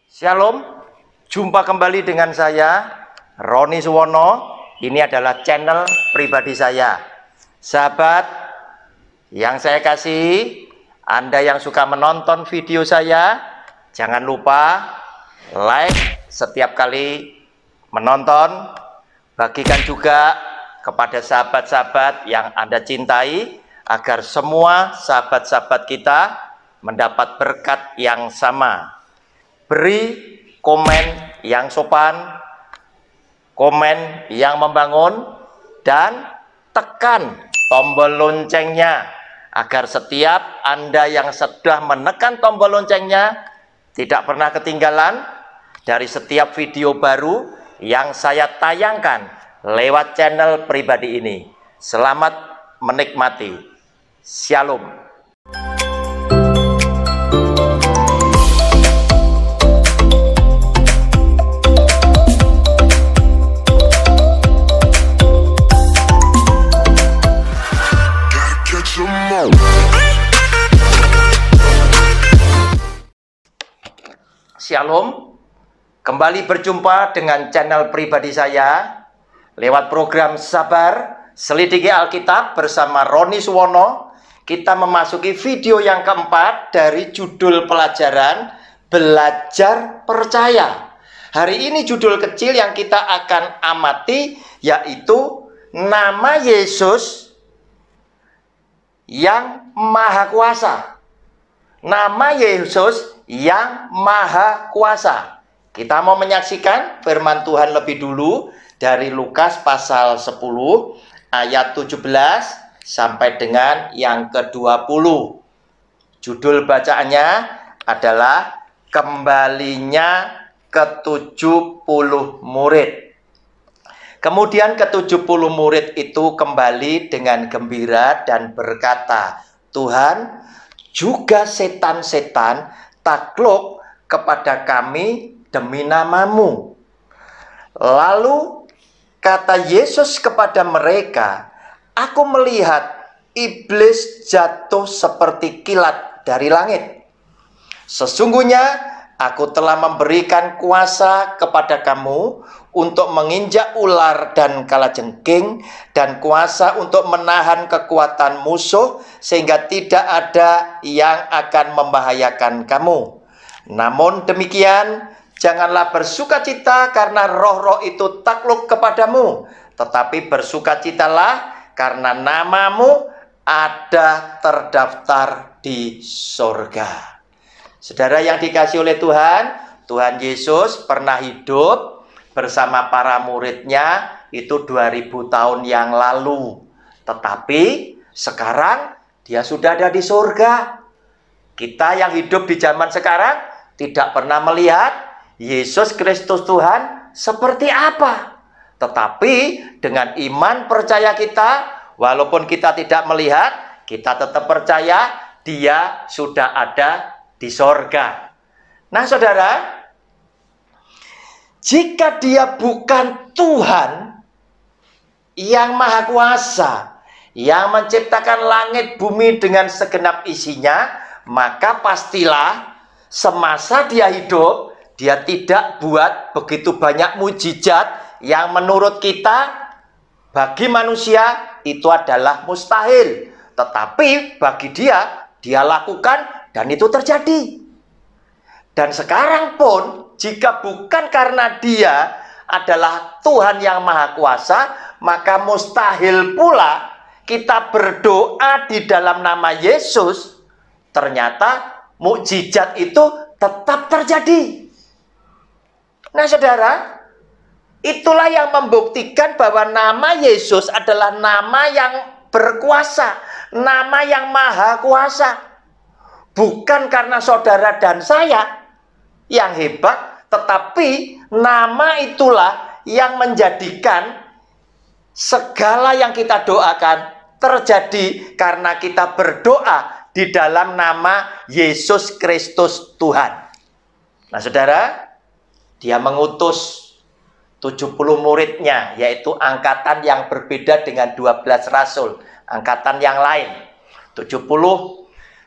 Shalom, jumpa kembali dengan saya Roni Suwono. Ini adalah channel pribadi saya. Sahabat yang saya kasih, Anda yang suka menonton video saya, jangan lupa like setiap kali menonton. Bagikan juga kepada sahabat-sahabat yang Anda cintai, agar semua sahabat-sahabat kita mendapat berkat yang sama. Beri komen yang sopan, komen yang membangun, dan tekan tombol loncengnya agar setiap Anda yang sudah menekan tombol loncengnya tidak pernah ketinggalan dari setiap video baru yang saya tayangkan lewat channel pribadi ini. Selamat menikmati. Shalom. Shalom, kembali berjumpa dengan channel pribadi saya lewat program Sabar Selidiki Alkitab bersama Roni Suwono. Kita memasuki video yang keempat dari judul pelajaran Belajar Percaya. Hari ini judul kecil yang kita akan amati yaitu nama Yesus yang Maha Kuasa. Nama Yesus yang Maha Kuasa. Kita mau menyaksikan firman Tuhan lebih dulu dari Lukas pasal 10 ayat 17 sampai dengan yang ke-20. Judul bacaannya adalah Kembalinya ke-70 murid. Kemudian ke-70 murid itu kembali dengan gembira dan berkata, "Tuhan, juga setan-setan takluk kepada kami demi nama-Mu." Lalu kata Yesus kepada mereka, "Aku melihat iblis jatuh seperti kilat dari langit. Sesungguhnya aku telah memberikan kuasa kepada kamu untuk menginjak ular dan kalajengking, dan kuasa untuk menahan kekuatan musuh, sehingga tidak ada yang akan membahayakan kamu. Namun demikian, janganlah bersukacita karena roh-roh itu takluk kepadamu, tetapi bersukacitalah karena namamu ada terdaftar di surga." Saudara yang dikasihi oleh Tuhan, Tuhan Yesus pernah hidup bersama para muridnya itu 2000 tahun yang lalu. Tetapi sekarang dia sudah ada di surga. Kita yang hidup di zaman sekarang tidak pernah melihat Yesus Kristus Tuhan seperti apa. Tetapi dengan iman percaya kita, walaupun kita tidak melihat, kita tetap percaya dia sudah ada di sorga. Nah saudara, jika dia bukan Tuhan yang Maha Kuasa, yang menciptakan langit bumi dengan segenap isinya, maka pastilah semasa dia hidup, dia tidak buat begitu banyak mujizat yang menurut kita bagi manusia itu adalah mustahil. Tetapi bagi dia lakukan dan itu terjadi. Dan sekarang pun, jika bukan karena dia adalah Tuhan yang Maha Kuasa, maka mustahil pula kita berdoa di dalam nama Yesus, ternyata mukjizat itu tetap terjadi. Nah saudara, itulah yang membuktikan bahwa nama Yesus adalah nama yang berkuasa, nama yang Maha Kuasa. Bukan karena saudara dan saya yang hebat, tetapi nama itulah yang menjadikan segala yang kita doakan terjadi karena kita berdoa di dalam nama Yesus Kristus Tuhan. Nah saudara, dia mengutus 70 muridnya, yaitu angkatan yang berbeda dengan 12 rasul, angkatan yang lain. 70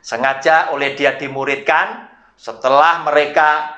sengaja oleh dia dimuridkan setelah mereka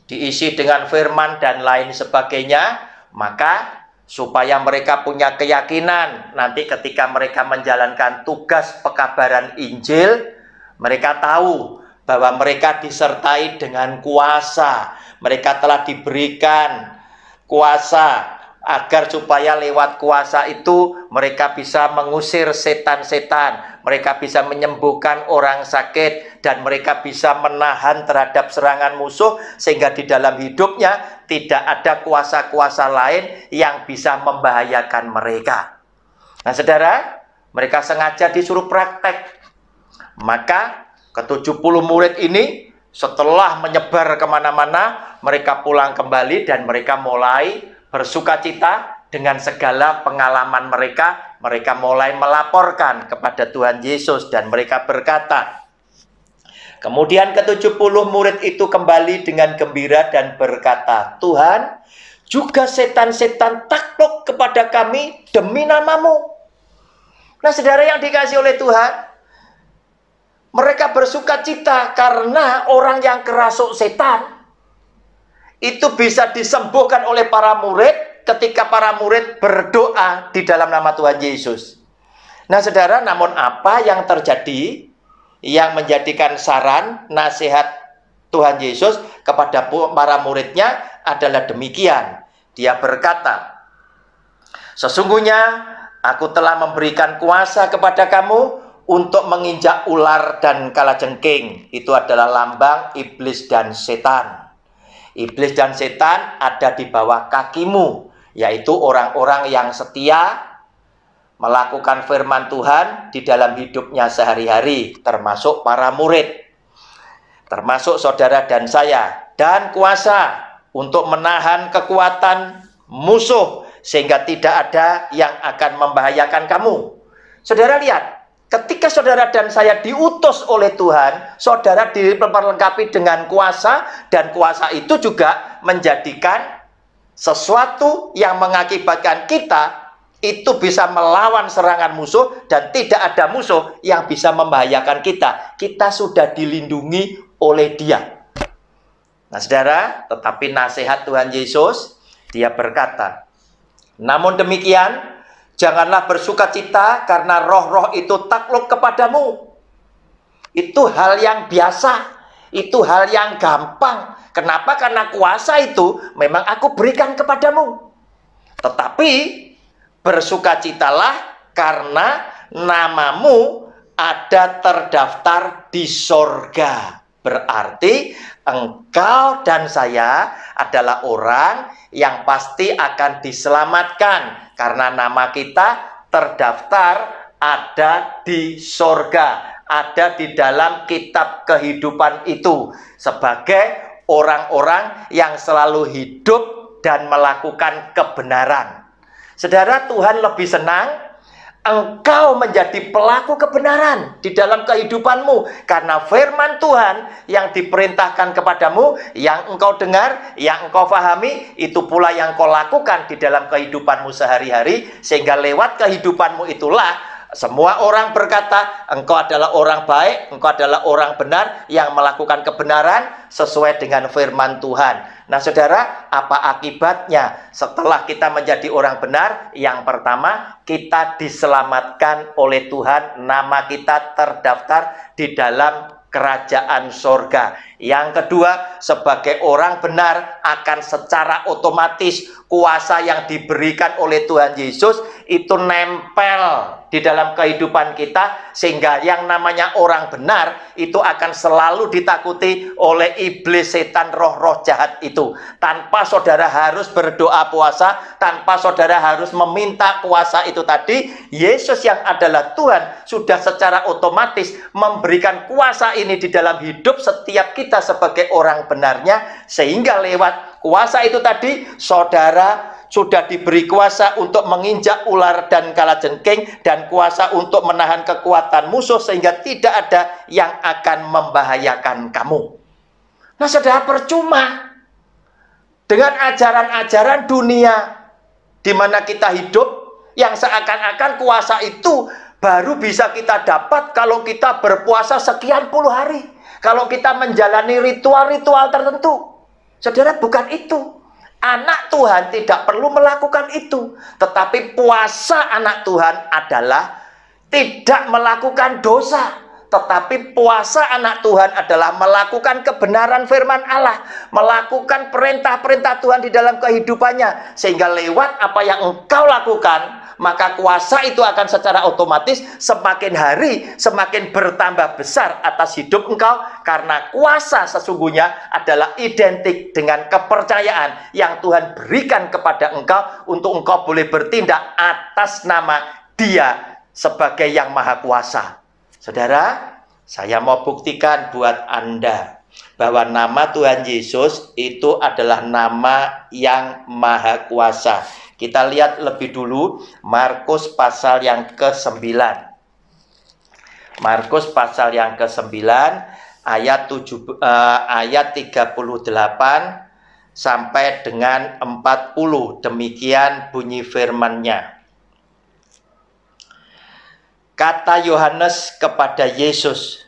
diisi dengan firman dan lain sebagainya, maka supaya mereka punya keyakinan nanti ketika mereka menjalankan tugas pekabaran Injil, mereka tahu bahwa mereka disertai dengan kuasa. Mereka telah diberikan kuasa agar supaya lewat kuasa itu mereka bisa mengusir setan-setan, mereka bisa menyembuhkan orang sakit, dan mereka bisa menahan terhadap serangan musuh, sehingga di dalam hidupnya tidak ada kuasa-kuasa lain yang bisa membahayakan mereka. Nah saudara, mereka sengaja disuruh praktek. Maka ke-70 murid ini setelah menyebar kemana-mana, mereka pulang kembali dan mereka mulai bersukacita dengan segala pengalaman mereka. Mereka mulai melaporkan kepada Tuhan Yesus dan mereka berkata, kemudian ke-70 murid itu kembali dengan gembira dan berkata, Tuhan, juga setan-setan takluk kepada kami demi nama-Mu. Nah saudara yang dikasihi oleh Tuhan, mereka bersukacita karena orang yang kerasuk setan itu bisa disembuhkan oleh para murid ketika para murid berdoa di dalam nama Tuhan Yesus. Nah saudara, namun apa yang terjadi yang menjadikan saran nasihat Tuhan Yesus kepada para muridnya adalah demikian. Dia berkata, sesungguhnya aku telah memberikan kuasa kepada kamu untuk menginjak ular dan kalajengking. Itu adalah lambang iblis dan setan. Iblis dan setan ada di bawah kakimu, yaitu orang-orang yang setia melakukan firman Tuhan di dalam hidupnya sehari-hari, termasuk para murid, termasuk saudara dan saya, dan kuasa untuk menahan kekuatan musuh sehingga tidak ada yang akan membahayakan kamu. Saudara lihat, ketika saudara dan saya diutus oleh Tuhan, saudara diperlengkapi dengan kuasa, dan kuasa itu juga menjadikan sesuatu yang mengakibatkan kita itu bisa melawan serangan musuh dan tidak ada musuh yang bisa membahayakan kita. Kita sudah dilindungi oleh Dia. Nah saudara, tetapi nasihat Tuhan Yesus, Dia berkata, namun demikian, janganlah bersukacita karena roh-roh itu takluk kepadamu. Itu hal yang biasa, itu hal yang gampang. Kenapa? Karena kuasa itu memang aku berikan kepadamu. Tetapi bersukacitalah karena namamu ada terdaftar di sorga. Berarti engkau dan saya adalah orang yang pasti akan diselamatkan karena nama kita terdaftar ada di sorga, ada di dalam kitab kehidupan itu sebagai orang-orang yang selalu hidup dan melakukan kebenaran. Saudara, Tuhan lebih senang engkau menjadi pelaku kebenaran di dalam kehidupanmu, karena firman Tuhan yang diperintahkan kepadamu, yang engkau dengar, yang engkau pahami, itu pula yang kau lakukan di dalam kehidupanmu sehari-hari, sehingga lewat kehidupanmu itulah semua orang berkata, engkau adalah orang baik, engkau adalah orang benar yang melakukan kebenaran sesuai dengan firman Tuhan. Nah saudara, apa akibatnya setelah kita menjadi orang benar? Yang pertama, kita diselamatkan oleh Tuhan, nama kita terdaftar di dalam kerajaan sorga. Yang kedua, sebagai orang benar akan secara otomatis kuasa yang diberikan oleh Tuhan Yesus itu nempel di dalam kehidupan kita, sehingga yang namanya orang benar itu akan selalu ditakuti oleh iblis, setan, roh-roh jahat itu. Tanpa saudara harus berdoa puasa, tanpa saudara harus meminta kuasa itu tadi, Yesus yang adalah Tuhan sudah secara otomatis memberikan kuasa ini di dalam hidup setiap kita sebagai orang benarnya, sehingga lewat kuasa itu tadi saudara sudah diberi kuasa untuk menginjak ular dan kalajengking, dan kuasa untuk menahan kekuatan musuh sehingga tidak ada yang akan membahayakan kamu. Nah saudara, percuma dengan ajaran-ajaran dunia di mana kita hidup yang seakan-akan kuasa itu baru bisa kita dapat kalau kita berpuasa sekian puluh hari, kalau kita menjalani ritual-ritual tertentu. Saudara, bukan itu. Anak Tuhan tidak perlu melakukan itu. Tetapi puasa anak Tuhan adalah tidak melakukan dosa. Tetapi puasa anak Tuhan adalah melakukan kebenaran firman Allah, melakukan perintah-perintah Tuhan di dalam kehidupannya, sehingga lewat apa yang engkau lakukan, maka kuasa itu akan secara otomatis semakin hari semakin bertambah besar atas hidup engkau, karena kuasa sesungguhnya adalah identik dengan kepercayaan yang Tuhan berikan kepada engkau untuk engkau boleh bertindak atas nama Dia sebagai yang maha kuasa. Saudara, saya mau buktikan buat Anda bahwa nama Tuhan Yesus itu adalah nama yang maha kuasa. Kita lihat lebih dulu Markus pasal yang ke-9. Markus pasal yang ke-9 ayat 38 sampai dengan 40. Demikian bunyi firman-Nya. Kata Yohanes kepada Yesus,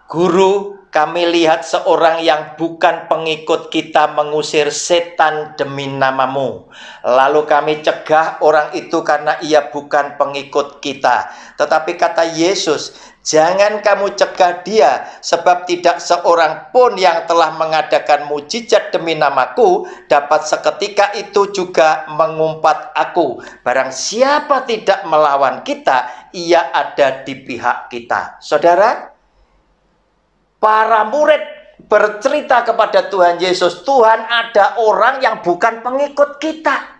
"Guru, kami lihat seorang yang bukan pengikut kita mengusir setan demi namamu. Lalu kami cegah orang itu karena ia bukan pengikut kita." Tetapi kata Yesus, "Jangan kamu cegah dia, sebab tidak seorang pun yang telah mengadakan mujizat demi namaku dapat seketika itu juga mengumpat aku. Barang siapa tidak melawan kita, ia ada di pihak kita." Saudara, para murid bercerita kepada Tuhan Yesus, "Tuhan, ada orang yang bukan pengikut kita.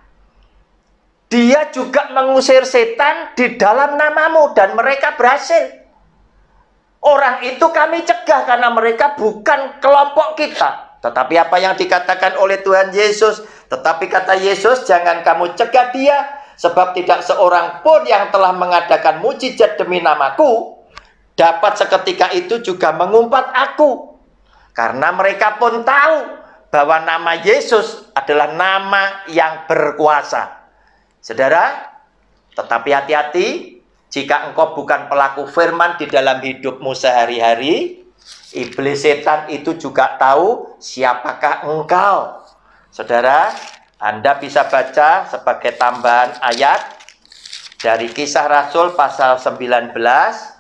Dia juga mengusir setan di dalam namamu dan mereka berhasil. Orang itu kami cegah karena mereka bukan kelompok kita." Tetapi apa yang dikatakan oleh Tuhan Yesus? Tetapi kata Yesus, "Jangan kamu cegah dia, sebab tidak seorang pun yang telah mengadakan mujizat demi namaku dapat seketika itu juga mengumpat aku." Karena mereka pun tahu bahwa nama Yesus adalah nama yang berkuasa. Saudara, tetapi hati-hati, jika engkau bukan pelaku firman di dalam hidupmu sehari-hari, iblis setan itu juga tahu siapakah engkau. Saudara, Anda bisa baca sebagai tambahan ayat dari Kisah Rasul pasal 19,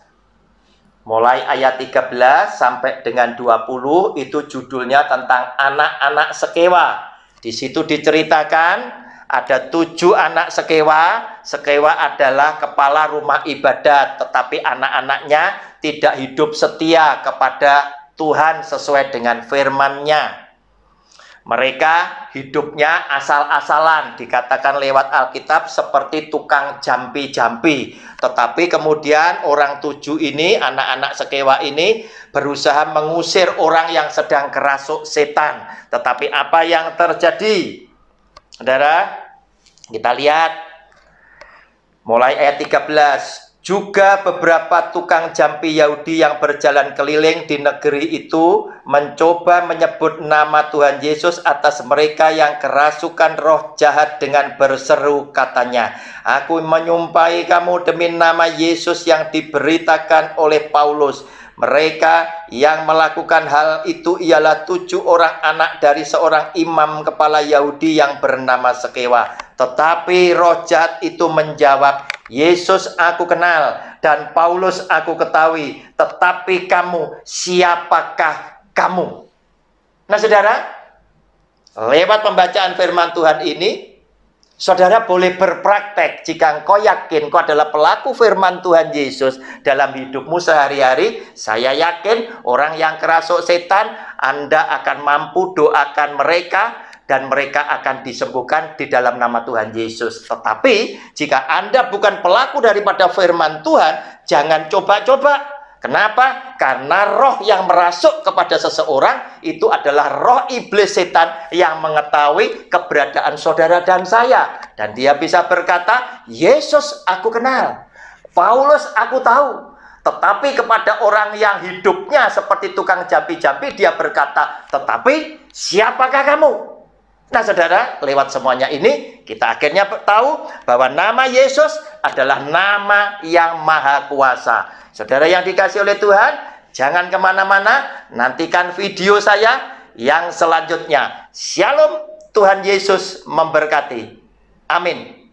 mulai ayat 13 sampai dengan 20, itu judulnya tentang anak-anak sekewa. Di situ diceritakan ada 7 anak sekewa. Sekewa adalah kepala rumah ibadat, tetapi anak-anaknya tidak hidup setia kepada Tuhan sesuai dengan firman-Nya. Mereka hidupnya asal-asalan, dikatakan lewat Alkitab seperti tukang jampi-jampi. Tetapi kemudian orang 7 ini, anak-anak sekewa ini, berusaha mengusir orang yang sedang kerasuk setan. Tetapi apa yang terjadi? Saudara, kita lihat mulai ayat 13. Juga beberapa tukang jampi Yahudi yang berjalan keliling di negeri itu mencoba menyebut nama Tuhan Yesus atas mereka yang kerasukan roh jahat dengan berseru, katanya, "Aku menyumpahi kamu demi nama Yesus yang diberitakan oleh Paulus." Mereka yang melakukan hal itu ialah 7 orang anak dari seorang imam kepala Yahudi yang bernama Sekewa. Tetapi roh jahat itu menjawab, "Yesus aku kenal dan Paulus aku ketahui, tetapi kamu, siapakah kamu?" Nah saudara, lewat pembacaan firman Tuhan ini, saudara boleh berpraktek. Jika engkau yakin engkau adalah pelaku firman Tuhan Yesus dalam hidupmu sehari-hari, saya yakin orang yang kerasuk setan, Anda akan mampu doakan mereka dan mereka akan disembuhkan di dalam nama Tuhan Yesus. Tetapi jika Anda bukan pelaku daripada firman Tuhan, jangan coba-coba. Kenapa? Karena roh yang merasuk kepada seseorang itu adalah roh iblis setan yang mengetahui keberadaan saudara dan saya. Dan dia bisa berkata, "Yesus aku kenal, Paulus aku tahu." Tetapi kepada orang yang hidupnya seperti tukang jampi-jampi, dia berkata, "Tetapi siapakah kamu?" Nah saudara, lewat semuanya ini kita akhirnya tahu bahwa nama Yesus adalah nama yang maha kuasa. Saudara yang dikasih oleh Tuhan, jangan kemana-mana, nantikan video saya yang selanjutnya. Shalom, Tuhan Yesus memberkati. Amin.